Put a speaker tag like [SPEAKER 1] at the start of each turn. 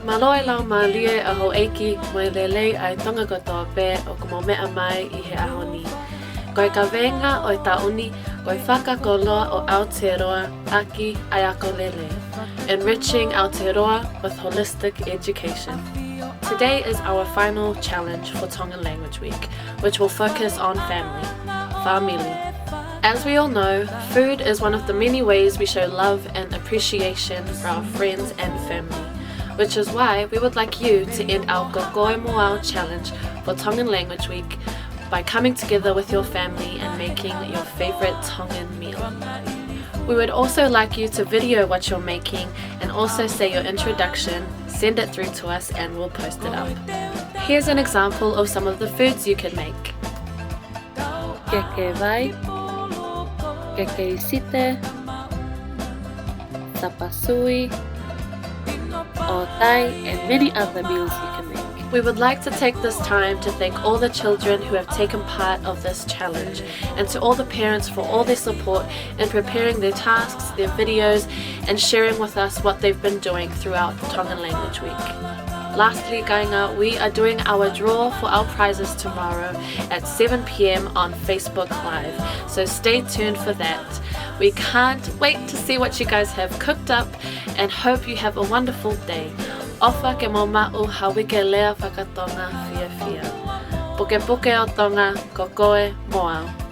[SPEAKER 1] Mālō e lau mālie a ho eiki mai lelei ai Tonga katoa pē o ka mo mea mai I he ahoni. Koe ka venga o ta uni, koe whakakoloa o Aotearoa aki ai ako lele. Enriching Aotearoa with holistic education. Today is our final challenge for Tongan Language Week, which will focus on family, Fāmili. As we all know, food is one of the many ways we show love and appreciation for our friends and family, which is why we would like you to end our Kokoe Moao challenge for Tongan Language Week by coming together with your family and making your favorite Tongan meal. We would also like you to video what you're making and also say your introduction, send it through to us and we'll post it up. Here's an example of some of the foods you can make. Keke vai, keke isite, tapasui, otai, and many other meals you can make. We would like to take this time to thank all the children who have taken part of this challenge and to all the parents for all their support in preparing their tasks, their videos, and sharing with us what they've been doing throughout Tongan Language Week. Lastly, Kainga, we are doing our draw for our prizes tomorrow at 7 p.m. on Facebook Live, so stay tuned for that. We can't wait to see what you guys have cooked up and hope you have a wonderful day. Ofa ke mo ma'u hawike lea whakatonga fia fia. Pukepuke o Tonga, kokoe moao.